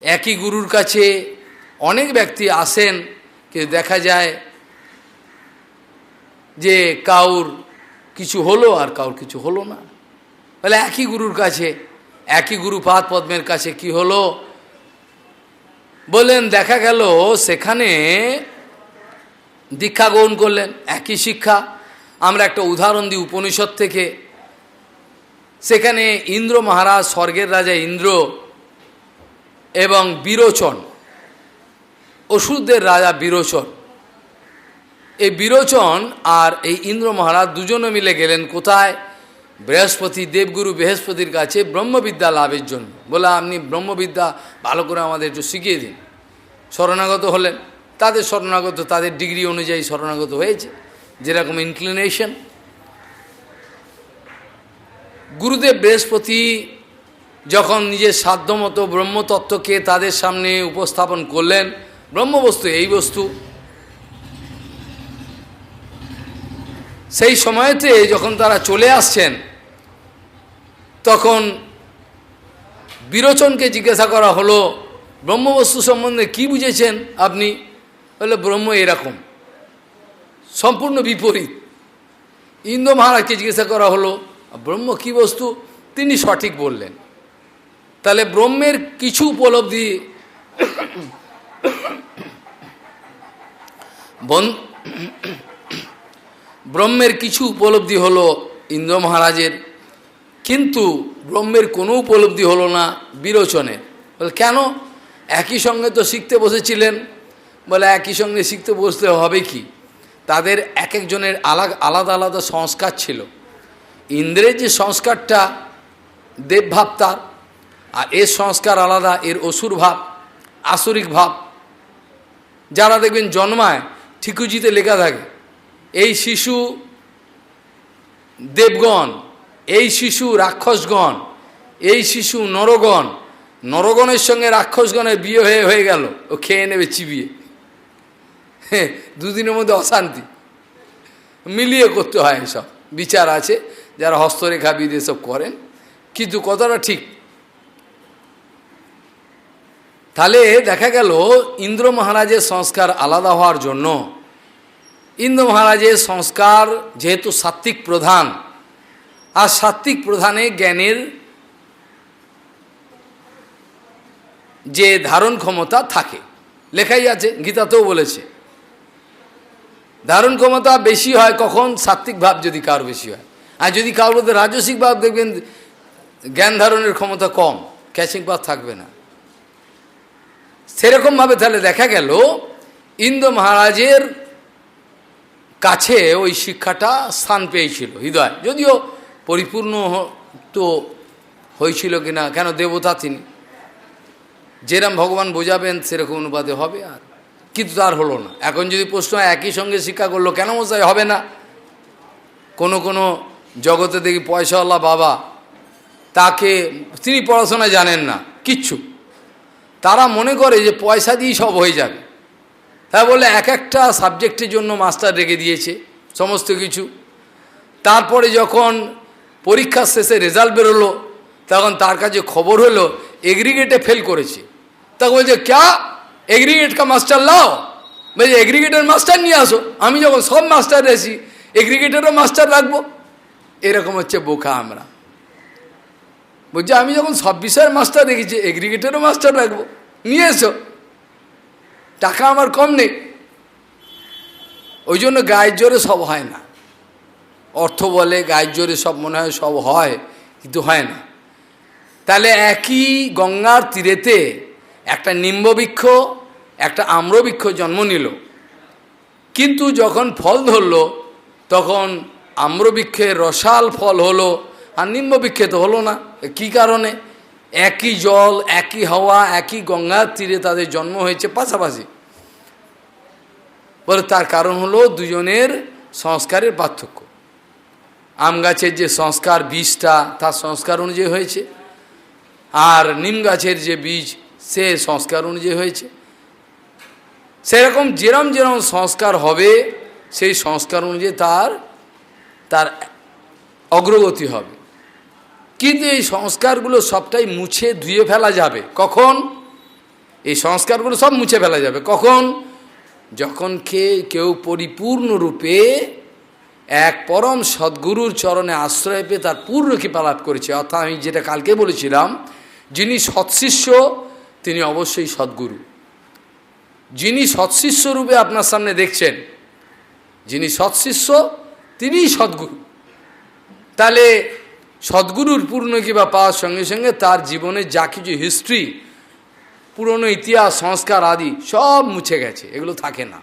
একই গুরুর কাছে অনেক ব্যক্তি আসেন, কিন্তু দেখা যায় যে কাউর কিছু হলো আর কাউর কিছু হলো না। বলে একই গুরুর কাছে, একই গুরুপাদ পদ্মের কাছে কি হলো বলেন, দেখা গেল সেখানে দীক্ষা গ্রহণ করলেন, একই শিক্ষা। আমরা একটা উদাহরণ দিই উপনিষদ থেকে। সেখানে ইন্দ্র মহারাজ, স্বর্গের রাজা ইন্দ্র এবং বিরোচন, অসুরদের রাজা বিরোচন, এই বিরোচন আর এই ইন্দ্র মহারাজ দুজনে মিলে গেলেন কোথায়? বৃহস্পতি, দেবগুরু বৃহস্পতির কাছে ব্রহ্মবিদ্যা লাভের জন্য। বলে আপনি ব্রহ্মবিদ্যা ভালো করে আমাদের একটু শিখিয়ে দিন। শরণাগত হলেন, তাদের শরণাগত তাদের ডিগ্রি অনুযায়ী শরণাগত হয়েছে, যেরকম ইনক্লিনেশন। গুরুদেব বৃহস্পতি যখন নিজের সাধ্যমতো ব্রহ্মতত্ত্বকে তাদের সামনে উপস্থাপন করলেন, ব্রহ্মবস্তু এই বস্তু, সেই সময়তে যখন তারা চলে আসছেন, তখন বিরোচনকে জিজ্ঞাসা করা হলো, ব্রহ্মবস্তু সম্বন্ধে কি বুঝেছেন আপনি? বলে ব্রহ্ম এরকম, সম্পূর্ণ বিপরীত। ইন্দ্র মহারাজকে জিজ্ঞাসা করা হলো ব্রহ্ম কি বস্তু, তিনি সঠিক বললেন। তাহলে ব্রহ্মের কিছু উপলব্ধি ব্রহ্মের কিছু উপলব্ধি হলো ইন্দ্র মহারাজের, কিন্তু ব্রহ্মের কোনো উপলব্ধি হলো না বিরোচনের। বলে কেন? একই সঙ্গে তো শিখতে বসেছিলেন। বলে একই সঙ্গে শিখতে বসতে হবে কি, তাদের এক একজনের আলাদা আলাদা সংস্কার ছিল। ইন্দ্রের যে সংস্কারটা দেবভাব তার, আর এর সংস্কার আলাদা, এর অসুর ভাব, আসরিক ভাব। যারা দেখবেন জন্মায়, ঠিকুজিতে লেখা থাকে এই শিশু দেবগণ, এই শিশু রাক্ষসগণ, এই শিশু নরগণ। নরগণের সঙ্গে রাক্ষসগণের বিয়ে হয়ে গেল, ও খেয়ে নেবে চিবিয়ে, দুদিনের মধ্যে অশান্তি। মিলিয়ে করতে হয়, এসব বিচার আছে, যারা হস্তরেখাবিদ এসব করেন, কিন্তু কথাটা ঠিক। তাহলে দেখা গেল ইন্দ্র মহারাজের সংস্কার আলাদা হওয়ার জন্য, ইন্দ্র মহারাজের সংস্কার যেহেতু সাত্ত্বিক প্রধান, আর সাত্ত্বিক প্রধানে জ্ঞানের যে ধারণ ক্ষমতা থাকে, লেখাই আছে, গীতাতেও বলেছে ধারণ ক্ষমতা বেশি হয় কখন? সাত্ত্বিক ভাব যদি কারো বেশি হয়। আর যদি কারোর মধ্যে রাজসিক ভাব, দেখবেন জ্ঞান ধারণের ক্ষমতা কম, ক্যাচিং পাওয়ার থাকবে না। সেরকমভাবে তাহলে দেখা গেল ইন্দ্র মহারাজের কাছে ওই শিক্ষাটা স্থান পেয়েছিল হৃদয়, যদিও পরিপূর্ণ তো হয়েছিল কিনা, কেন দেবতা তিনি, যেরকম ভগবান বোঝাবেন সেরকম অনুবাদে হবে, আর কিন্তু তার হলো না। এখন যদি প্রশ্ন একই সঙ্গে শিক্ষা করলো, কেন মশাই হবে না? কোনো জগতে দেখি পয়সাওয়ালা বাবা, তাকে তিনি পড়াশোনা জানেন না কিচ্ছু, তারা মনে করে যে পয়সা দিয়েই সব হয়ে যাবে। তা বলে এক একটা সাবজেক্টের জন্য মাস্টার রেখে দিয়েছে সমস্ত কিছু। তারপরে যখন পরীক্ষার শেষে রেজাল্ট বেরোলো, তখন তার কাছে খবর হলো এগ্রিগেটে ফেল করেছে। তখন বলছে ক্যা এগ্রিগেট কা মাস্টার লাও, বলছে এগ্রিগেটের মাস্টার নিয়ে আসো। আমি যখন সব মাস্টার রেখেছি, এগ্রিগেটেরও মাস্টার রাখবো? এরকম হচ্ছে বোকা আমরা। বলছে আমি যখন সব বিষয়ের মাস্টার রেখেছি, এগ্রিগেটেরও মাস্টার রাখবো, নিয়ে এসো, টাকা আমার কম নেই। ওই জন্য গায়ের জোরে সব হয় না। অর্থ বলে গায়ের জোরে সব মনে হয় সব হয়, কিন্তু হয় না। তাহলে একই গঙ্গার তীরেতে একটা নিম্ববৃক্ষ, একটা আম্রবৃক্ষ জন্ম নিল, কিন্তু যখন ফল ধরল, তখন আম্রবৃক্ষের রসাল ফল হলো, আর নিম্ববৃক্ষে তো হলো না। কি কারণে? একই জল, একই হাওয়া, একই গঙ্গার তীরে তাদের জন্ম হয়েছে পাশাপাশি। বলে তার কারণ হলো দুজনের সংস্কারের পার্থক্য। আম গাছের যে সংস্কার, বীজটা তার সংস্কার অনুযায়ী হয়েছে, আর নিম গাছের যে বীজ সে সংস্কার অনুযায়ী হয়েছে। সেরকম যেরম সংস্কার হবে, সেই সংস্কার অনুযায়ী তার অগ্রগতি হবে। কিন্তু এই সংস্কারগুলো সবটাই মুছে ধুয়ে ফেলা যাবে কখন? এই সংস্কারগুলো সব মুছে ফেলা যাবে কখন? যখন কেউ পরিপূর্ণরূপে এক পরম সদ্গুরুর চরণে আশ্রয় পেয়ে তার পূর্ণ কৃপা লাভ করেছে। অর্থাৎ আমি যেটা কালকে বলেছিলাম, যিনি সৎশিষ্য তিনি অবশ্যই সদ্গুরু। যিনি সৎশিষ্য রূপে আপনার সামনে দেখছেন, যিনি সৎশিষ্য তিনিই সদ্গুরু। তাহলে সদ্গুরুর পূর্ণ কৃপা পাওয়ার সঙ্গে সঙ্গে তার জীবনের যা কিছু হিস্ট্রি, পুরনো ইতিহাস, সংস্কার আদি সব মুছে গেছে, এগুলো থাকে না।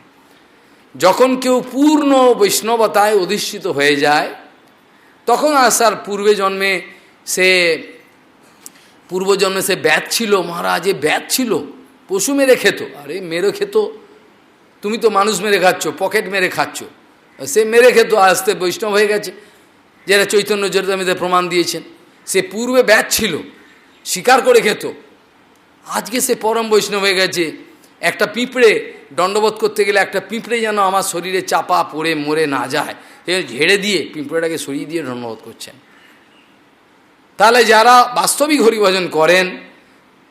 যখন কেউ পূর্ণ বৈষ্ণবতায় অধিষ্ঠিত হয়ে যায়, তখন আসার পূর্বজন্মে সে ব্যাধ ছিল, মহারাজ এ ব্যাধ ছিল, পশু মেরে খেত। আরে মেরে খেত, তুমি তো মানুষ মেরে খাচ্ছ, পকেট মেরে খাচ্ছ, সে মেরে খেত, আস্তে বৈষ্ণব হয়ে গেছে, যারা চৈতন্য চরিতামৃতে প্রমাণ দিয়েছেন। সে পূর্বে ব্যাধ ছিল, স্বীকার করে খেত, আজকে সে পরম বৈষ্ণব হয়ে গেছে। একটা পিঁপড়ে দণ্ডবোধ করতে গেলে একটা পিঁপড়ে যেন আমার শরীরে চাপা পড়ে মরে না যায়, ঝেড়ে দিয়ে পিঁপড়েটাকে সরিয়ে দিয়ে দণ্ডবোধ করছেন। তাহলে যারা বাস্তবিক হরিভজন করেন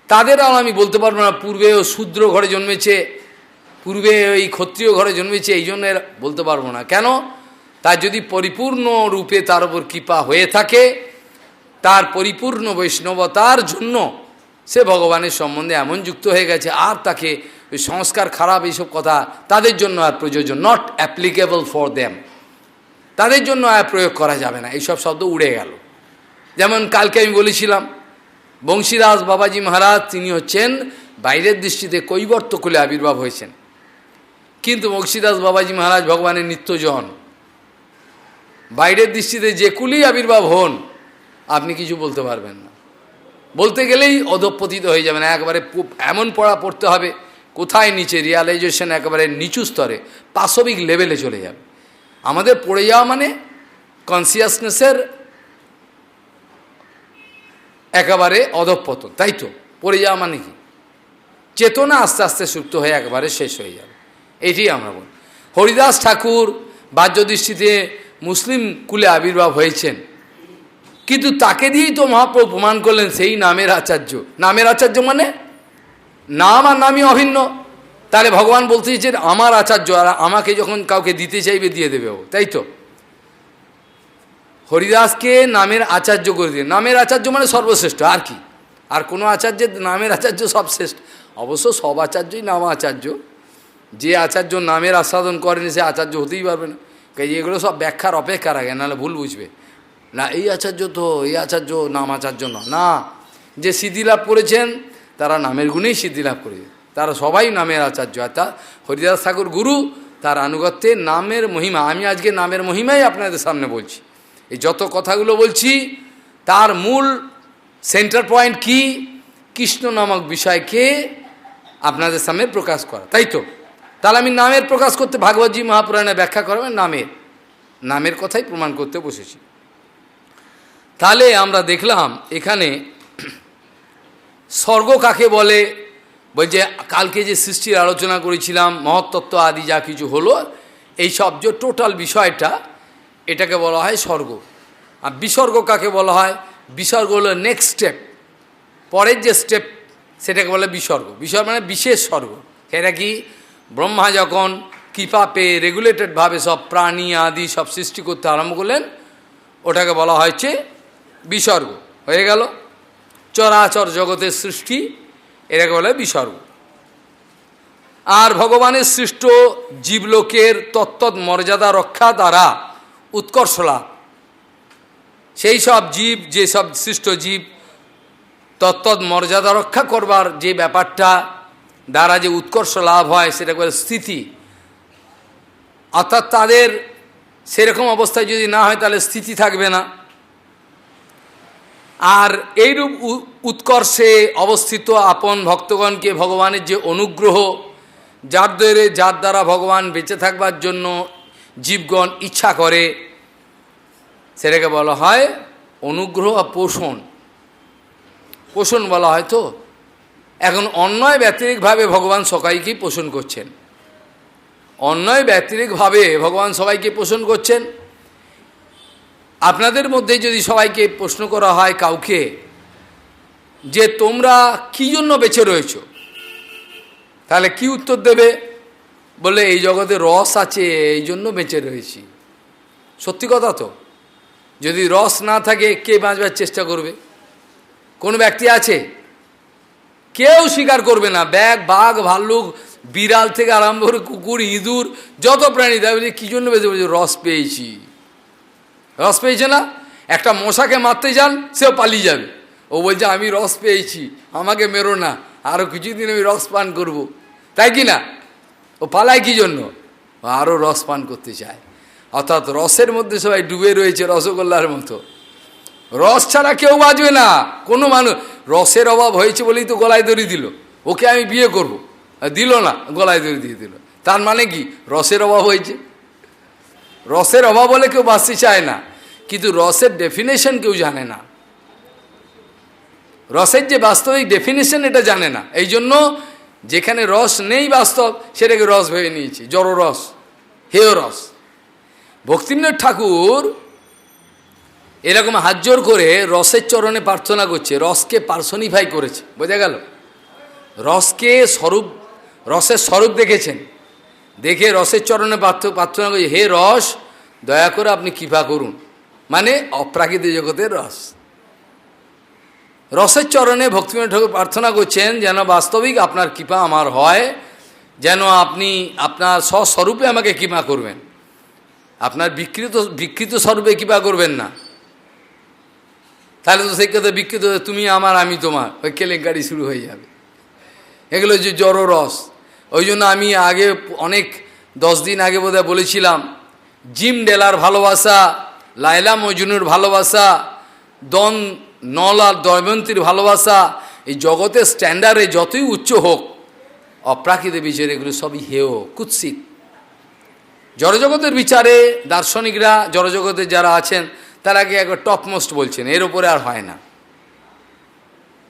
তাদেরও আমি বলতে পারবো না পূর্বে ও শূদ্র ঘরে জন্মেছে, পূর্বে ওই ক্ষত্রিয় ঘরে জন্মেছে, এই জন্য বলতে পারবো না। কেন? তার যদি পরিপূর্ণ রূপে তার উপর কৃপা হয়ে থাকে, তার পরিপূর্ণ বৈষ্ণবতার জন্য সে ভগবানের সম্বন্ধে এমন যুক্ত হয়ে গেছে, আর তাকে ওই সংস্কার খারাপ এইসব কথা তাদের জন্য আর প্রযোজ্য, নট অ্যাপ্লিকেবল ফর দেম, তাদের জন্য আর প্রয়োগ করা যাবে না, এইসব শব্দ উড়ে গেল। যেমন কালকে আমি বলেছিলাম, বংশীদাস বাবাজি মহারাজ তিনি হচ্ছেন বাইরের দৃষ্টিতে কৈবর্ত কুলে আবির্ভাব হয়েছেন, কিন্তু বংশীদাস বাবাজি মহারাজ ভগবানের নিত্যজন। বাইরের দৃষ্টিতে যে কুলেই আবির্ভাব হন আপনি কিছু বলতে পারবেন না, বলতে গেলেই অধঃপতিত হয়ে যাবেন, একবারে এমন পড়তে হবে কোথায় নিচে, রিয়ালাইজেশন একেবারে নিচু স্তরে, পাশবিক লেভেলে চলে যাবে। আমাদের পড়ে যাওয়া মানে কনসিয়াসনেসের একেবারে অধঃপতন, তাই তো? পড়ে যাওয়া মানে কি? চেতনা আস্তে আস্তে সুপ্ত হয়ে একবারে শেষ হয়ে যাবে, এটি আমরা বলি। হরিদাস ঠাকুর বাহ্য দৃষ্টিতে মুসলিম কুলে আবির্ভাব হয়েছেন, কিন্তু তাকে দিয়েই তো মহাপ্রভু প্রমাণ করলেন সেই নামের আচার্য। নামের আচার্য মানে নাম আর নামই অভিন্ন। তাহলে ভগবান বলতে চাইছেন আমার আচার্য, আর আমাকে যখন কাউকে দিতে চাইবে দিয়ে দেবে ও, তাই তো? হরিদাসকে নামের আচার্য করে দিয়ে, নামের আচার্য মানে সর্বশ্রেষ্ঠ, আর কি? আর কোনো আচার্যের নামের আচার্য সব শ্রেষ্ঠ? অবশ্য সব আচার্যই নাম আচার্য, যে আচার্য নামের আস্বাদন করেনি সে আচার্য হতেই পারবে না। কাজে এগুলো সব ব্যাখ্যার অপেক্ষা রাখে, নাহলে ভুল বুঝবে না, এই আচার্য তো এই আচার্য, নাম আচার্য না। যে সিদ্ধিলাভ করেছেন তারা নামের গুণেই সিদ্ধিলাভ করেছে, তারা সবাই নামের আচার্য। অর্থাৎ হরিদাস ঠাকুর গুরু, তার আনুগত্যে নামের মহিমা। আমি আজকে নামের মহিমাই আপনাদের সামনে বলছি, এই যত কথাগুলো বলছি তার মূল সেন্টার পয়েন্ট কি? কৃষ্ণ নামক বিষয়কে আপনাদের সামনে প্রকাশ করা, তাই তো? তাহলে আমি নামের প্রকাশ করতে ভাগবতী মহাপুরাণে ব্যাখ্যা করবেন, নামের কথাই প্রমাণ করতে বসেছি। তাহলে আমরা দেখলাম এখানে স্বর্গ কাকে বলে, বলছে কালকে যে সৃষ্টির আলোচনা করেছিলাম, মহত্তত্ত্ব আদি যা কিছু হলো, এই সব যে টোটাল বিষয়টা, এটাকে বলা হয় স্বর্গ। আর বিসর্গ কাকে বলা হয়? বিসর্গ হলো নেক্সট স্টেপ, পরের যে স্টেপ সেটাকে বলে বিসর্গ। বিসর্গ মানে বিশেষ স্বর্গ। সেটা কি? ব্রহ্মা যখন কৃপা পেয়ে রেগুলেটেডভাবে সব প্রাণী আদি সব সৃষ্টি করতে আরম্ভ করলেন, ওটাকে বলা হয়েছে বিসর্গ। হয়ে গেল চরাচর জগতের সৃষ্টি, এটাকে বলে বিসর্গ। আর ভগবানের সৃষ্ট জীবলোকের তত্ত্বৎ মর্যাদা রক্ষা দ্বারা উৎকর্ষ লাভ, সেই সব জীব, যে সব সৃষ্ট জীব তত্ত্বৎ মর্যাদা রক্ষা করবার যে ব্যাপারটা দ্বারা যে উৎকর্ষ লাভ হয় সেটাকে বলে স্থিতি। অর্থাৎ তাদের সেরকম অবস্থায় যদি না হয় তাহলে স্থিতি থাকবে না। আর এইরূপ উৎকর্ষে অবস্থিত আপন ভক্তগণকে ভগবানের যে অনুগ্রহ, যার দ্বারা ভগবান বেঁচে থাকবার জন্য জীবগণ ইচ্ছা করে, সেটাকে বলা হয় অনুগ্রহ আর পোষণ। পোষণ বলা হয় তো। এখন অন্যায় ব্যতিরিকভাবে ভগবান সবাইকেই পোষণ করছেন, অন্যায় ব্যতিরিকভাবে ভগবান সবাইকে পোষণ করছেন। আপনাদের মধ্যে যদি সবাইকে প্রশ্ন করা হয় কাউকে যে তোমরা কী জন্য বেঁচে রয়েছো, তাহলে কি উত্তর দেবে? বলে এই জগতে রস আছে, এই জন্য বেঁচে রয়েছি। সত্যি কথা তো। যদি রস না থাকে কে বাঁচবার চেষ্টা করবে? কোন ব্যক্তি আছে? কেউ স্বীকার করবে না। বাঘ, ভাল্লুক, বিড়াল থেকে আরম্ভ করে কুকুর, ইঁদুর, যত প্রাণী তাই বলছে কী জন্য বেঁচে? বলছে রস পেয়েছি। রস পেয়েছে না? একটা মশাকে মারতে যান, সেও পালিয়ে যাবে। ও বলছে আমি রস পেয়েছি, আমাকে মেরো না, আরও কিছুদিন আমি রস পান করব। তাই কি না? ও পালায় কী জন্য? আরও রস পান করতে চায়। অর্থাৎ রসের মধ্যে সবাই ডুবে রয়েছে রসগোল্লার মতো। রস ছাড়া কেউ বাঁচবে না কোনো মানুষ। রসের অভাব হয়েছে বলেই তো গলায় দড়ি দিল, ওকে আমি বিয়ে করব, দিল না, গলায় দড়ি দিয়ে দিল। তার মানে কি? রসের অভাব হয়েছে। রসের অভাব হলে কেউ বাঁচতে চায় না, কিন্তু রসের ডেফিনেশন কেউ জানে না। রসের যে বাস্তবিক ডেফিনেশন এটা জানে না। এই জন্য যেখানে রস নেই বাস্তব, সেটাকে রস ভেবে নিয়েছে, জড় রস, হেয় রস। ভক্তিবিনোদ ঠাকুর এরকম হাত জোর করে রসের চরণে প্রার্থনা করছে, রসকে পার্সনিফাই করেছে, বোঝা গেল? রসকে স্বরূপ, রসের স্বরূপ দেখেছেন, দেখে রসের চরণে প্রার্থনা করছে, হে রস দয়া করে আপনি কৃপা করুন। মানে অপ্রাকৃতিক জগতের রস। রসের চরণে ভক্তিবিনোদ ঠাকুর প্রার্থনা করছেন যেন বাস্তবিক আপনার কৃপা আমার হয়, যেন আপনি আপনার স্বস্বরূপে আমাকে কৃপা করবেন, আপনার বিকৃত স্বরূপে কৃপা করবেন না। তাহলে তো সেই কথা বিকৃত, তুমি আমার আমি তোমার, ওই কেলেঙ্কারি শুরু হয়ে যাবে। এগুলো যে জড় রস। ওই জন্য আমি আগে অনেক 10 দিন আগে বোধহয় বলেছিলাম, জিম ডেলার ভালোবাসা, লায়লা মজনুর ভালোবাসা, নল আর দময়ন্তীর ভালোবাসা, এই জগতের স্ট্যান্ডার্ডে যতই উচ্চ হোক, অপ্রাকৃত বিচারে এগুলো সবই হেয়, কুৎসিত। জড়জগতের বিচারে দার্শনিকরা, জড়জগতের যারা আছেন তারাকে একবার টপমোস্ট বলছেন, এর ওপরে আর হয় না।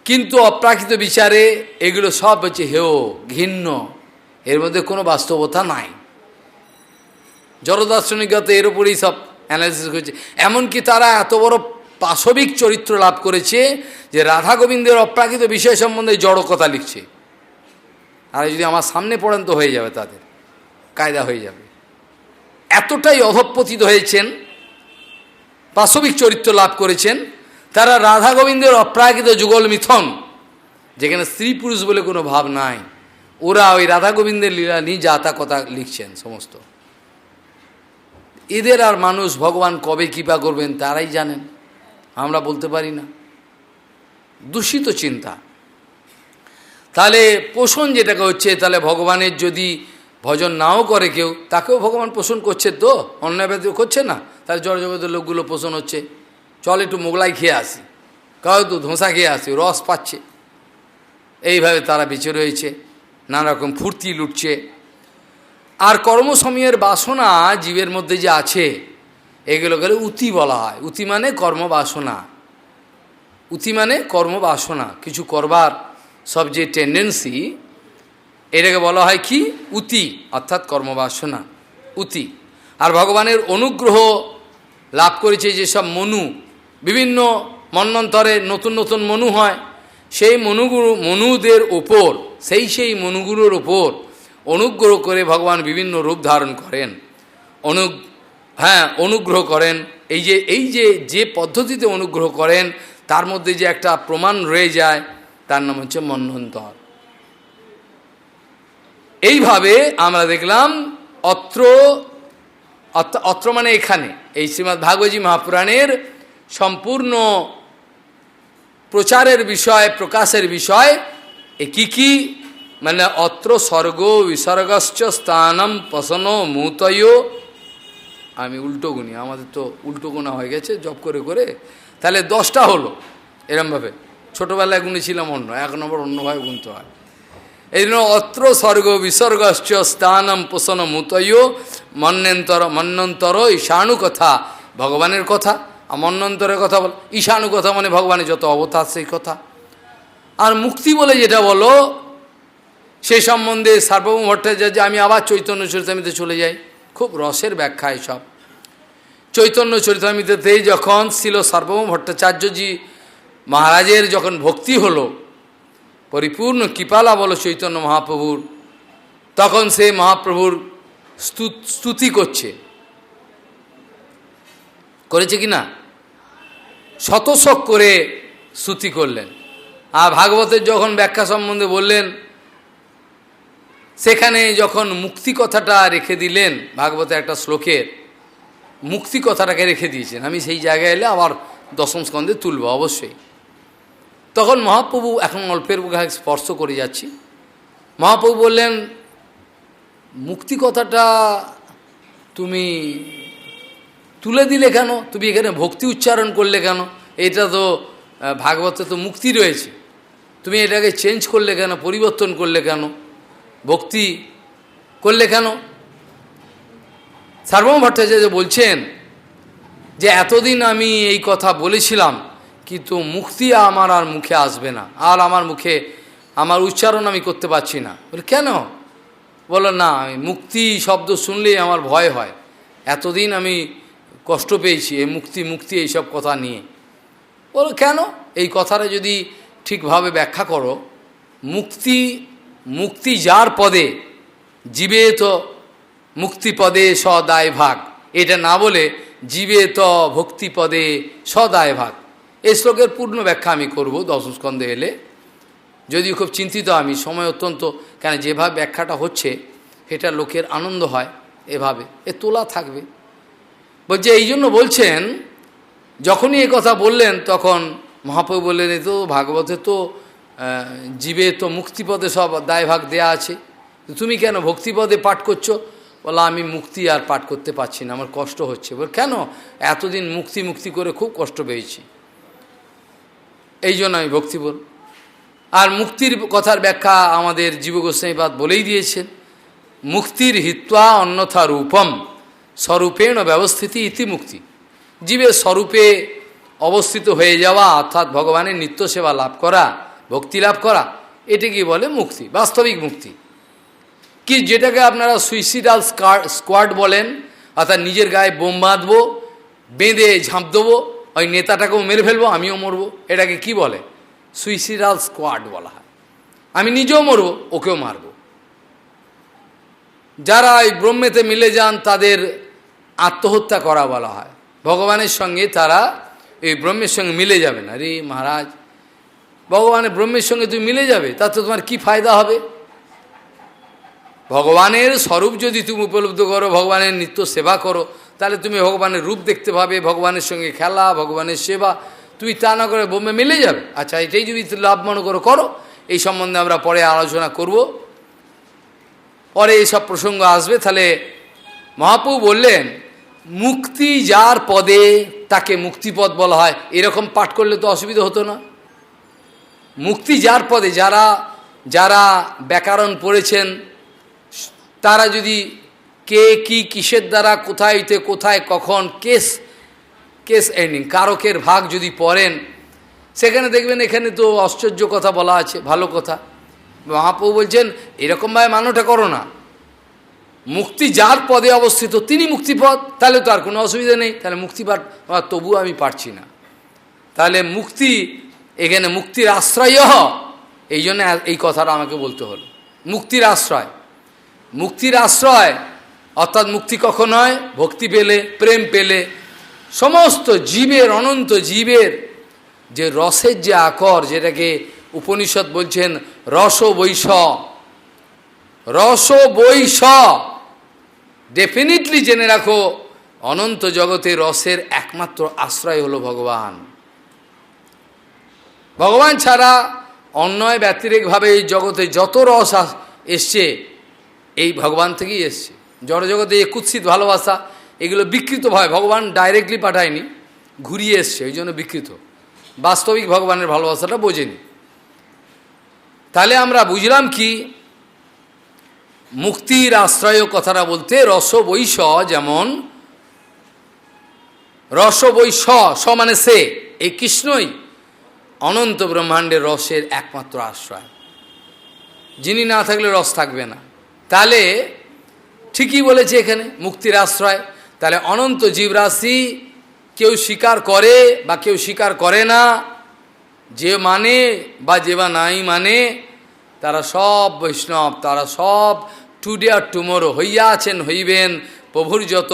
কিন্তু অপ্রাকৃত বিচারে এগুলো সব হচ্ছে হেয়, ঘৃণ্য, এর মধ্যে কোনো বাস্তবতা নাই। জড়দার্শনিকরা তো এর উপরেই সব অ্যানালিসিস করেছে। এমনকি তারা এত বড় পাশবিক চরিত্র লাভ করেছে যে রাধা গোবিন্দের অপ্রাকৃত বিষয় সম্বন্ধে জড় কথা লিখছে। আর যদি আমার সামনে পড়েন তো হয়ে যাবে, তাদের কায়দা হয়ে যাবে। এতটাই অধঃপতিত হয়েছেন, পাশবিক চরিত্র লাভ করেছেন তারা, রাধা গোবিন্দের অপ্রাকৃত যুগল মিথন, যেখানে স্ত্রী পুরুষ বলে কোনো ভাব নাই, ওরা ওই রাধা গোবিন্দের লীলা নিয়ে যাতা কথা লিখছেন সমস্ত। এদের আর মানুষ ভগবান কবে কৃপা করবেন তারাই জানেন, আমরা বলতে পারি না। দূষিত চিন্তা। তাহলে পোষণ যেটাকে হচ্ছে, তাহলে ভগবানের যদি ভজন নাও করে কেউ, তাকেও ভগবান পোষণ করছে তো, অন্যায় ব্যাধি করছে না। তাহলে জড়জগতের লোকগুলো পোষণ হচ্ছে, চল একটু মোগলাই খেয়ে আসি, কাউ তো ধোঁসা খেয়ে আসি, রস পাচ্ছে, এইভাবে তারা বেঁচে রয়েছে, নানা রকম ফুর্তি লুটছে। আর কর্মসময়ের বাসনা জীবের মধ্যে যে আছে, এগুলো গেলে উতি বলা হয়। উতি মানে কর্মবাসনা, উতি মানে কর্মবাসনা, কিছু করবার সব যে টেন্ডেন্সি, এটাকে বলা হয় কি? উতি, অর্থাৎ কর্মবাসনা, উতি। আর ভগবানের অনুগ্রহ লাভ করেছে যেসব মনু, বিভিন্ন মন্বন্তরে নতুন নতুন মনু হয়, সেই মনুদের ওপর, সেই মনুগুলোর ওপর অনুগ্রহ করে ভগবান বিভিন্ন রূপ ধারণ করেন, অনুগ্রহ করেন। যে পদ্ধতিতে অনুগ্রহ করেন তার মধ্যে যে একটা প্রমাণ রয়ে যায়, তার নাম হচ্ছে মন্বন্তর। এইভাবে আমরা দেখলাম অত্র মানে এখানে, এই শ্রীমদ্ ভাগবতী মহাপুরাণের সম্পূর্ণ প্রচারের বিষয়, প্রকাশের বিষয় কি মানে অত্র স্বর্গ বিসর্গশ্চ স্থানম পসন মুতয়। আমি উল্টো গুনি, আমাদের তো উল্টো গোনা হয়ে গেছে জব করে করে, তাহলে 10টা হলো এরমভাবে। ছোটোবেলায় গুনেছিলাম অন্য, 1 নম্বর অন্যভাবে গুনতে হয়। এই জন্য অত্র স্বর্গ বিসর্গশ্চ স্থানম পোষণ মুতয় মন্বন্তর ঈশানু কথা, ভগবানের কথা। আর মন্বন্তরের কথা বল, ঈশানু কথা মানে ভগবানের যত অবতার সেই কথা। আর মুক্তি বলে যেটা বলো, সেই সম্বন্ধে সার্বভৌম ভট্টাচার্য, আমি আবার চৈতন্য চরিতামৃতে চলে যাই, খুব রসের ব্যাখ্যা সব। চৈতন্য চরিতামৃতেতেই যখন ছিল সার্বভৌম ভট্টাচার্যজি মহারাজের যখন ভক্তি হলো, পরিপূর্ণ কৃপালা বলো চৈতন্য মহাপ্রভুর তখন সে মহাপ্রভুর স্তুতি করেছে কি না, শতশক করে স্তুতি করলেন। আর ভাগবতের যখন ব্যাখ্যা সম্বন্ধে বললেন, সেখানে যখন মুক্তি কথাটা রেখে দিলেন, ভাগবতের একটা শ্লোকের মুক্তি কথাটাকে রেখে দিয়েছেন, আমি সেই জায়গায় এলে আবার দশম স্কন্ধে তুলব অবশ্যই। তখন মহাপ্রভু, এখন অল্পের স্পর্শ করে যাচ্ছি, মহাপ্রভু বললেন, মুক্তি কথাটা তুমি তুলে দিলে কেন, তুমি এখানে ভক্তি উচ্চারণ করলে কেন, এটা তো ভাগবতে তো মুক্তি রয়েছে, তুমি এটাকে চেঞ্জ করলে কেন, পরিবর্তন করলে কেন, ভক্তি করলে কেন? সার্বভৌম ভট্টাচার্য বলছেন যে এতদিন আমি এই কথা বলেছিলাম, কিন্তু মুক্তি আমার আর মুখে আসবে না, আর আমার মুখে আমার উচ্চারণ আমি করতে পারছি না। বলে কেন? বলো না, আমি মুক্তি শব্দ শুনলেই আমার ভয় হয়, এতদিন আমি কষ্ট পেয়েছি এই মুক্তি মুক্তি এইসব কথা নিয়ে। বলো কেন? এই কথাটা যদি ঠিকভাবে ব্যাখ্যা করো, মুক্তি মুক্তি যার পদে, জীবে তো মুক্তিপদে সদায় ভাগ, এটা না বলে জীবে তো ভক্তিপদে সদায় ভাগ, এই শ্লোকের পূর্ণ ব্যাখ্যা আমি করব দশম স্কন্ধে এলে, যদিও খুব চিন্তিত আমি, সময় অত্যন্ত, কেন যেভাবে ব্যাখ্যাটা হচ্ছে এটা লোকের আনন্দ হয়, এভাবে এ তোলা থাকবে। বলছে এই জন্য বলছেন, যখনই এ কথা বললেন তখন মহাপ্রভু বললেন, এ তো ভাগবতে তো জীবে তো মুক্তিপদে সব দায়ভাগ দেয়া আছে, তুমি কেন ভক্তিপদে পাঠ করছো? বলা আমি মুক্তি আর পাঠ করতে পারছি না, আমার কষ্ট হচ্ছে। বল কেন? এতদিন মুক্তি মুক্তি করে খুব কষ্ট পেয়েছি, এই জন্য আমি ভক্তি বল। আর মুক্তির কথার ব্যাখ্যা আমাদের জীব গোস্বামীপাদ বলেই দিয়েছেন, মুক্তির হিত্বা অন্যথা রূপম স্বরূপেণ ব্যবস্থিতি ইতি মুক্তি। জীবের স্বরূপে অবস্থিত হয়ে যাওয়া, অর্থাৎ ভগবানের নিত্য সেবা লাভ করা, ভক্তি লাভ করা, এটাকে বলে মুক্তি, বাস্তবিক মুক্তি। কি যেটাকে আপনারা সুইসাইডাল স্কোয়াড বলেন, অর্থাৎ নিজের গায়ে বোম বাঁধবো, বেঁধে ঝাঁপ দেবো, ওই নেতাটাকেও মেরে ফেলবো, আমিও মরবো, এটাকে কি বলে? সুইসাইডাল স্কোয়াড বলা হয়। আমি নিজেও মরবো, ওকেও মারবো। যারা এই ব্রহ্মেতে মিলে যান তাদের আত্মহত্যা করা বলা হয়। ভগবানের সঙ্গে তারা এই ব্রহ্মের সঙ্গে মিলে যাবে না। আরে মহারাজ, ভগবানের ব্রহ্মের সঙ্গে তুমি মিলে যাবে, তাতে তোমার কি ফায়দা হবে? ভগবানের স্বরূপ যদি তুমি উপলব্ধ করো, ভগবানের নিত্য সেবা করো, তাহলে তুমি ভগবানের রূপ দেখতে পাবে, ভগবানের সঙ্গে খেলা, ভগবানের সেবা, তুমি তা না করে ব্রহ্মে মিলে যাবে। আচ্ছা, এটাই যদি লাভ মনে করো, করো। এই সম্বন্ধে আমরা পরে আলোচনা করব, পরে এইসব প্রসঙ্গ আসবে। তাহলে মহাপ্রভু বললেন, মুক্তি যার পদে তাকে মুক্তিপদ বলা হয়। এরকম পাঠ করলে তো অসুবিধা হতো না। মুক্তি যার পদে, যারা যারা ব্যাকরণ পড়েছেন, তারা যদি কে কি কিসের দ্বারা কোথায়তে কোথায় কখন কেস এন্ডিং কারকের ভাগ যদি পড়েন, সেখানে দেখবেন এখানে তো আশ্চর্য কথা বলা আছে, ভালো কথা। মহাপ্রভু বলছেন এরকমভাবে মানটা করো না, মুক্তি যার পদে অবস্থিত তিনি মুক্তিপদ, তাহলে তো আর কোনো অসুবিধা নেই। তাহলে মুক্তিপাঠ তবুও আমি পারছি না, তাহলে মুক্তি এখানে মুক্তির আশ্রয়, এই জন্য এই কথাটা আমাকে বলতে হলো। মুক্তির আশ্রয়, মুক্তির আশ্রয় অর্থাৎ মুক্তি কখন হয়? ভক্তি পেলে, প্রেম পেলে। সমস্ত জীবের, অনন্ত জীবের যে রসের যে আকর, যেটাকে উপনিষদ বলছেন রস বৈষ, রস বৈষ, ডেফিনিটলি জেনে রাখো, অনন্ত জগতে রসের একমাত্র আশ্রয় হলো ভগবান। ভগবান ছাড়া অন্যয় ব্যতিরেকভাবে এই জগতে যত রস এসছে, এই ভগবান থেকেই এসছে। জড়জগতে এই কুৎসিত ভালোবাসা, এগুলো বিকৃত হয়, ভগবান ডাইরেক্টলি পাঠায়নি, ঘুরিয়ে এসছে, ওই জন্য বিকৃত। বাস্তবিক ভগবানের ভালোবাসাটা বোঝেনি। তাহলে আমরা বুঝলাম কি, মুক্তির আশ্রয় কথাটা বলতে রস বৈষ, যেমন রস বৈষ, স মানে সে, এই কৃষ্ণই অনন্ত ব্রহ্মাণ্ডের রসের একমাত্র আশ্রয়। যিনি না থাকলে রস থাকবে না। তাহলে ঠিকই বলেছে এখানে মুক্তির আশ্রয়। তাহলে অনন্ত জীবরাশি কেউ স্বীকার করে বা কেউ স্বীকার করে না, যে মানে বা যে বা নাই মানে, তারা সব বৈষ্ণব, তারা সব টুডে আর টুমোরো, হইয়া আছেন হইবেন প্রভুর যত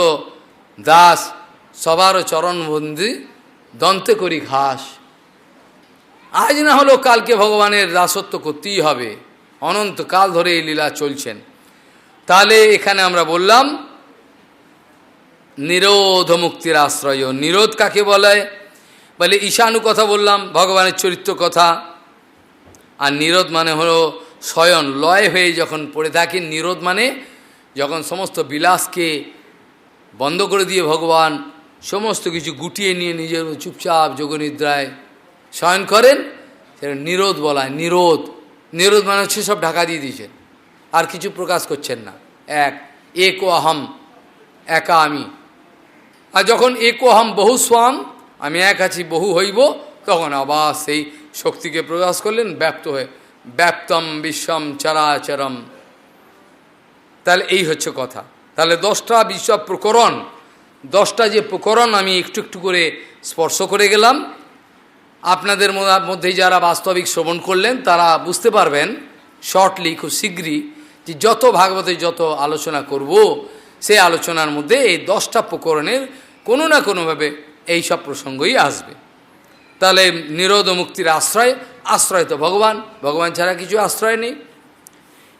দাস, সবার চরণবন্দি দন্তে করি ঘাস। আজ না হলেও কালকে ভগবানের দাসত্ব করতেই হবে, অনন্তকাল ধরে এই লীলা চলছেন। তাহলে এখানে আমরা বললাম নিরোধ মুক্তির আশ্রয়। নিরোধ কাকে বলে? বলে ঈশানু কথা বললাম, ভগবানের চরিত্র কথা। আর নিরোধ মানে হলো শয়ন, লয় হয়ে যখন পড়ে থাকি। নিরোধ মানে যখন সমস্ত বিলাসকে বন্ধ করে দিয়ে ভগবান সমস্ত কিছু গুটিয়ে নিয়ে নিজের চুপচাপ যোগনিদ্রায় শয়ন করেন, সেটা নিরোধ বলা হয়। নিরোধ, নিরোধ মানে হচ্ছে সব ঢাকা দিয়ে দিয়েছেন, আর কিছু প্রকাশ করছেন না। এক ও আহম, একা আমি। আর যখন এক ও আহম বহু স্বাম, আমি এক আছি বহু হইব, তখন আবার সেই শক্তিকে প্রকাশ করলেন ব্যাপ্ত হয়ে, ব্যাপ্তম বিশ্বম চরাচরম। তাহলে এই হচ্ছে কথা। তাহলে 10টা বিশ্ব প্রকরণ, 10টা যে প্রকরণ আমি একটু একটু করে স্পর্শ করে গেলাম। আপনাদের মধ্যে যারা বাস্তবিক শ্রবণ করলেন তারা বুঝতে পারবেন শর্টলি, খুব শীঘ্রই, যে যত ভাগবতে যত আলোচনা করব, সেই আলোচনার মধ্যে এই 10টা প্রকরণের কোনো না কোনোভাবে এই সব প্রসঙ্গই আসবে। তাহলে নিরোধ মুক্তির আশ্রয়, আশ্রয় তো ভগবান, ভগবান ছাড়া কিছু আশ্রয় নেই।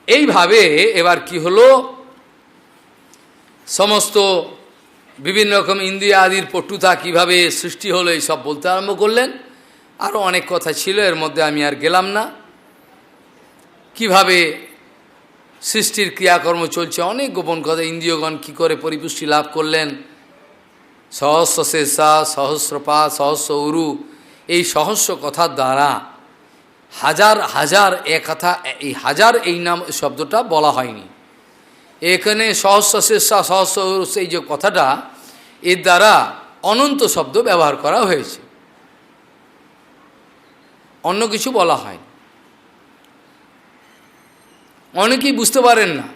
এইভাবে এবার কি হলো, সমস্ত বিভিন্ন রকম ইন্দ্রিয় আদির পটুতা কিভাবে সৃষ্টি হলো এই সব বলতে আরম্ভ করলেন। আরও অনেক কথা ছিল, এর মধ্যে আমি আর গেলাম না। কিভাবে সৃষ্টির ক্রিয়াকর্ম চলছে, অনেক গোপন কথা। ইন্দ্রিয়গণ কী করে পরিপুষ্টি লাভ করলেন, সহস্র শেষা, সহস্রপা, সহস্র উরু, এই সহস্র কথার দ্বারা হাজার হাজার কথা, এই হাজার এই নাম শব্দটা বলা হয়নি এখানে। সহস্র শেষা, সহস্র উরু, এই যে কথাটা, এর দ্বারা অনন্ত শব্দ ব্যবহার করা হয়েছে, অন্য কিছু বলা হয়। অনেকেই বুঝতে পারেন না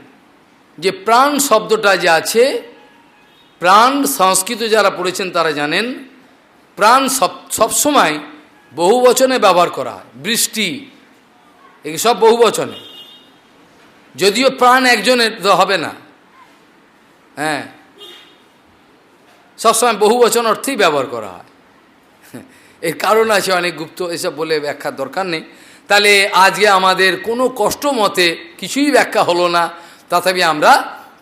যে প্রাণ শব্দটা যে আছে, প্রাণ সংস্কৃত যারা পড়েছেন তারা জানেন, প্রাণ সবসময় বহু বচনে ব্যবহার করা হয়। বৃষ্টি, এই সব বহু বচনে, যদিও প্রাণ একজনের তো হবে না, হ্যাঁ, সবসময় বহু বচন অর্থেই ব্যবহার করা হয়। এর কারণ আছে অনেক গুপ্ত, এসব বলে ব্যাখ্যার দরকার নেই। তাহলে আজকে আমাদের কোনো কষ্ট মতে কিছুই ব্যাখ্যা হলো না, তথাপি আমরা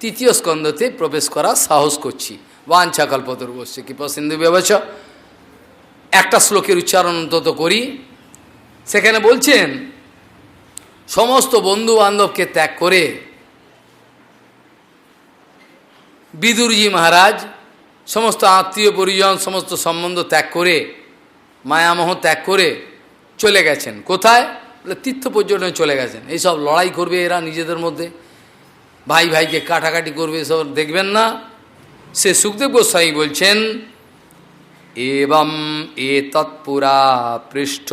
তৃতীয় স্কন্ধতে প্রবেশ করার সাহস করছি। বাঞ্ছা কল্পতরুবশ্য কৃপা সিন্ধু ব্যবচ। একটা শ্লোকের উচ্চারণ অন্তত করি। সেখানে বলছেন সমস্ত বন্ধু বান্ধবকে ত্যাগ করে বিদুরজি মহারাজ সমস্ত আত্মীয় পরিজন সমস্ত সম্বন্ধ ত্যাগ করে, মায়ামোহ ত্যাগ করে চলে গেছেন। কোথায়? বলে তীর্থ পর্যটনে চলে গেছেন। এইসব লড়াই করবে এরা নিজেদের মধ্যে, ভাই ভাইকে কাটাকাটি করবে, এসব দেখবেন না। সে সুখদেব গোস্বামী বলছেন, এবং এতৎপুরা পৃষ্ঠ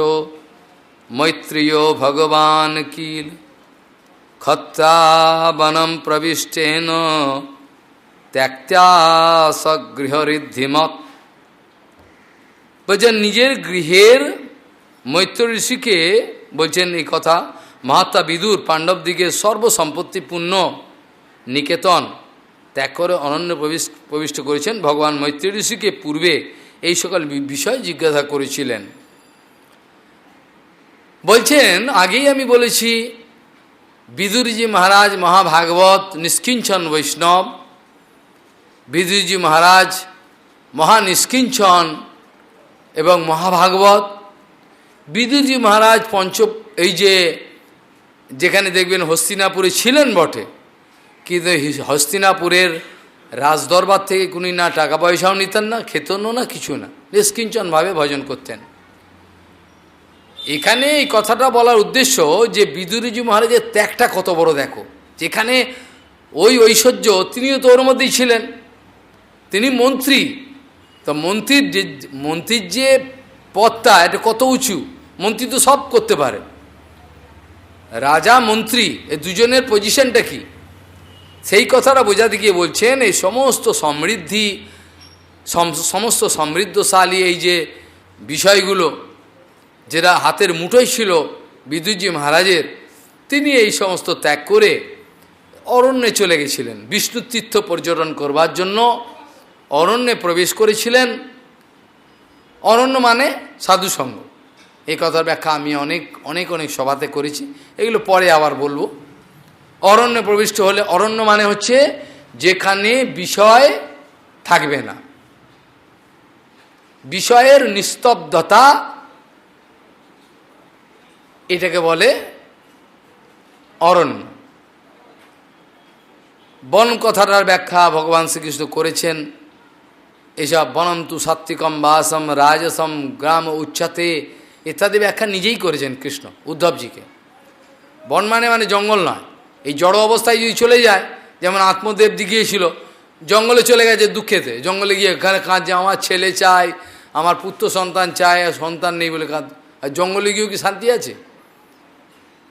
মৈত্রেয় ভগবান কিল ক্ষত্রা বনম প্রবিষ্টেন ত্যক্তা সগৃহঋদ্ধিমত। বলছেন নিজের গৃহের মৈত্র ঋষিকে বলছেন এই কথা, মহাত্মা বিদুর পাণ্ডবদিকে সর্বসম্পত্তিপূর্ণ নিকেতন ত্যাগ করে অনন্য প্রবিষ্ট করেছেন। ভগবান মৈত্র ঋষিকে পূর্বে এই সকল বিষয় জিজ্ঞাসা করেছিলেন। বলছেন আগেই আমি বলেছি, বিদুরজি মহারাজ মহাভাগবত নিষ্কিঞ্চন বৈষ্ণব, বিদুরজি মহারাজ মহানিষ্কিঞ্চন এবং মহাভাগবত। বিদুরজি মহারাজ এই যে যেখানে দেখবেন হস্তিনাপুরে ছিলেন বটে, কিন্তু হস্তিনাপুরের রাজদরবার থেকে কোনো না টাকা পয়সাও নিতেন না, খেতেন না, কিছু না, নিষ্কিঞ্চনভাবে ভজন করতেন। এখানে এই কথাটা বলার উদ্দেশ্য যে বিদুরজি মহারাজের ত্যাগটা কত বড় দেখো। যেখানে ওই ঐশ্বর্য, তিনিও তো ওর মধ্যেই ছিলেন, তিনি মন্ত্রী। তো মন্ত্রীর যে পদটা এটা কত উঁচু, মন্ত্রী তো সব করতে পারে। রাজা মন্ত্রী এই দুজনের পজিশনটা কি, সেই কথাটা বোঝাতে গিয়ে বলছেন এই সমস্ত সমৃদ্ধশালী এই যে বিষয়গুলো যেটা হাতের মুঠোয় ছিল বিদুরজি মহারাজের, তিনি এই সমস্ত ত্যাগ করে অরণ্যে চলে গেছিলেন বিষ্ণু তীর্থ পর্যটন করবার জন্য। অরণ্যে প্রবেশ করেছিলেন। অরণ্য মানে সাধুসঙ্গ। এই কথার ব্যাখ্যা আমি অনেক অনেক অনেক সভাতে করেছি, এগুলো পরে আবার বলবো। অরণ্যে প্রবিষ্ট হলে, অরণ্য মানে হচ্ছে যেখানে বিষয় থাকবে না, বিষয়ের নিস্তব্ধতা, এটাকে বলে অরণ্য। বন কথাটার ব্যাখ্যা ভগবান শ্রীকৃষ্ণ করেছেন। এসব বনন্তু সাত্বিকম বাসম রাজসম গ্রাম উচ্চতে ইত্যাদি ব্যাখ্যা নিজেই করেছেন কৃষ্ণ উদ্ধবজিকে। বন মানে জঙ্গল নয়। এই জড় অবস্থায় যদি চলে যায়, যেমন আত্মদেব গিয়েছিল, জঙ্গলে চলে গেছে দুঃখেতে, জঙ্গলে গিয়ে এখানে কাঁদছে, আমার ছেলে চাই, আমার পুত্র সন্তান চাই, আর সন্তান নেই বলে কাঁদ। আর জঙ্গলে গিয়েও কি শান্তি আছে?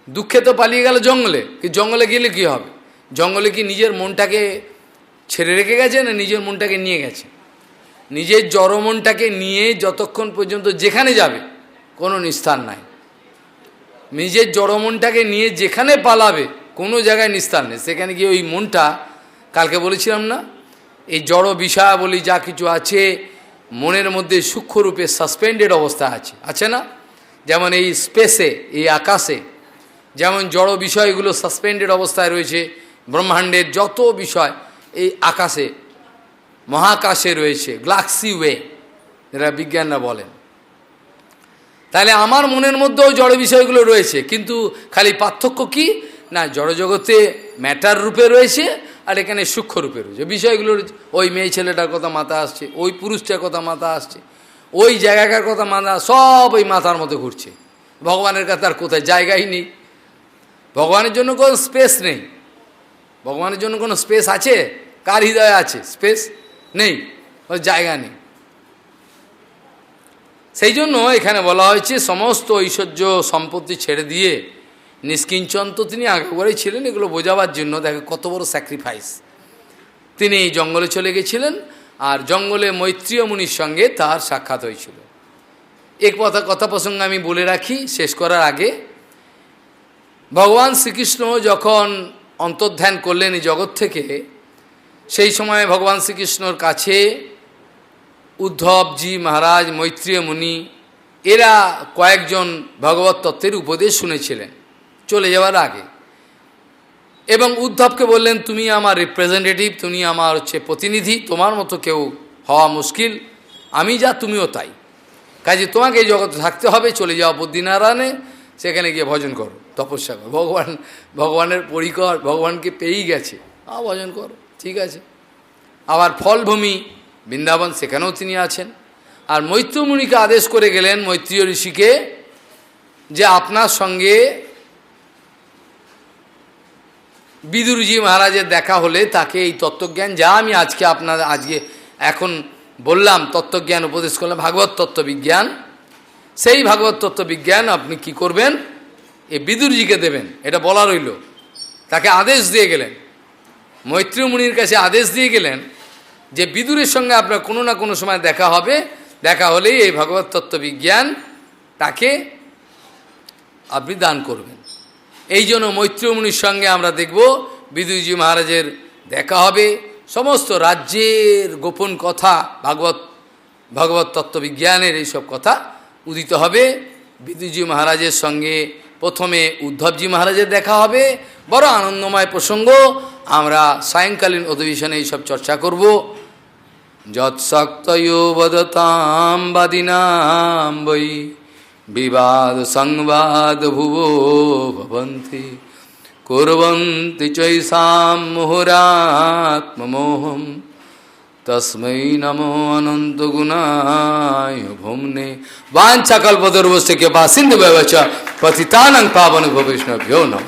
দুঃখে তো পালিয়ে গেল জঙ্গলে, কি জঙ্গলে গেলে কি হবে? জঙ্গলে কি নিজের মনটাকে ছেড়ে রেখে গেছে, না নিজের মনটাকে নিয়ে গেছে? নিজের জড় মনটাকে নিয়ে যতক্ষণ পর্যন্ত যেখানে যাবে কোনো নিস্তার নাই। নিজের জড় মনটাকে নিয়ে যেখানে পালাবে কোনো জায়গায় নিস্তার নেই। সেখানে গিয়ে ওই মনটা, কালকে বলেছিলাম না, এই জড় বিষয়াবলী যা কিছু আছে মনের মধ্যে সূক্ষ্মরূপে সাসপেন্ডেড অবস্থা আছে না? যেমন এই স্পেসে, এই আকাশে যেমন জড় বিষয়গুলো সাসপেন্ডেড অবস্থায় রয়েছে, ব্রহ্মাণ্ডের যত বিষয় এই আকাশে মহাকাশে রয়েছে, গ্যালাক্সি ওয়ে যেটা বিজ্ঞানরা বলেন। তাহলে আমার মনের মধ্যেও জড় বিষয়গুলো রয়েছে, কিন্তু খালি পার্থক্য কি না, জড়জগতে ম্যাটার রূপে রয়েছে আর এখানে সূক্ষ্ম রূপে রয়েছে বিষয়গুলো। ওই মেয়ে ছেলেটার কথা মাথা আসছে, ওই পুরুষটার কথা মাথা আসছে, ওই জায়গাকার কথা মাথা, সব ওই মাথার মধ্যে ঘুরছে। ভগবানের কাছে আর কোথায় জায়গাই নেই। ভগবানের জন্য কোনো স্পেস নেই। ভগবানের জন্য কোনো স্পেস আছে? কার হৃদয়ে আছে স্পেস? নেই, ওই জায়গা নেই। সেই জন্য এখানে বলা হয়েছে সমস্ত ঐশ্বর্য সম্পত্তি ছেড়ে দিয়ে নিষ্কিঞ্চন তো তিনি আগেবারেই ছিলেন। এগুলো বোঝাবার জন্য দেখে কত বড় স্যাক্রিফাইস। তিনি এই জঙ্গলে চলে গেছিলেন, আর জঙ্গলে মৈত্রীয় মুনির সঙ্গে তার সাক্ষাৎ হয়েছিল। এক কথা প্রসঙ্গে আমি বলে রাখি শেষ করার আগে। ভগবান শ্রীকৃষ্ণ যখন অন্তর্ধান করলেন এই জগৎ থেকে, সেই সময় ভগবান শ্রীকৃষ্ণর কাছে উদ্ধবজি মহারাজ, মৈত্রীয় মুনি, এরা কয়েকজন ভগবত তত্ত্বের উপদেশ শুনেছিলেন চলে যাওয়ার আগে। এবং উদ্ধবকে বললেন, তুমি আমার রিপ্রেজেন্টেটিভ, তুমি আমার প্রতিনিধি, তোমার মতো কেউ হওয়া মুশকিল, আমি যা তুমিও তাই, কাজে তোমাকে এই জগতে থাকতে হবে, চলে যাও বদ্রীনারায়ণে, সেখানে গিয়ে ভজন করো, তপস্যা করো। ভগবানের পরিকর, ভগবানকে পেয়েই গেছে, ভজন করো, ঠিক আছে। আবার ফলভূমি বৃন্দাবন, সেখানেও তিনি আছেন। আর মৈত্রী মুনিকে আদেশ করে গেলেন, মৈত্রীয় ঋষিকে, যে আপনার সঙ্গে বিদুরজি মহারাজের দেখা হলে তাকে এই তত্ত্বজ্ঞান, যা আমি আজকে এখন বললাম, তত্ত্বজ্ঞান উপদেশ করলাম, ভাগবত তত্ত্ববিজ্ঞান, সেই ভাগবত তত্ত্ববিজ্ঞান আপনি কি করবেন, এই বিদুরজিকে দেবেন, এটা বলা রইল। তাকে আদেশ দিয়ে গেলেন, মৈত্রী মুনির কাছে আদেশ দিয়ে গেলেন যে বিদুরের সঙ্গে আপনার কোনো না কোনো সময় দেখা হবে, দেখা হলেই এই ভগবত তত্ত্ববিজ্ঞান তাকে আপনি দান করবেন। এই জন্য মৈত্রী মুনির সঙ্গে আমরা দেখব বিদুরজি মহারাজের দেখা হবে, সমস্ত রাজ্যের গোপন কথা, ভগবত তত্ত্ববিজ্ঞানের এইসব কথা উদিত হবে। বিদুরজি মহারাজের সঙ্গে প্রথমে উদ্ধবজি মহারাজের দেখা হবে, বড় আনন্দময় প্রসঙ্গ। আমরা সায়ংকালীন অধিবেশনে এইসব চর্চা করব। যৎসক্তয়ো বদতাম বাদিনাম বৈ বিবাদ সংবাদ ভুবো ভবন্তি কুর্বন্তি চৈষাম মুহুরাত্মমোহম তস্मै নমো অনন্ত গুণায় ভুম্নে বাঞ্ছাকল্পতরুভ্যশ্চ কৃপা সিন্ধুভ্যশ্চ পতিতানাং পাবনেভ্যো বৈষ্ণবেভ্যো নমঃ।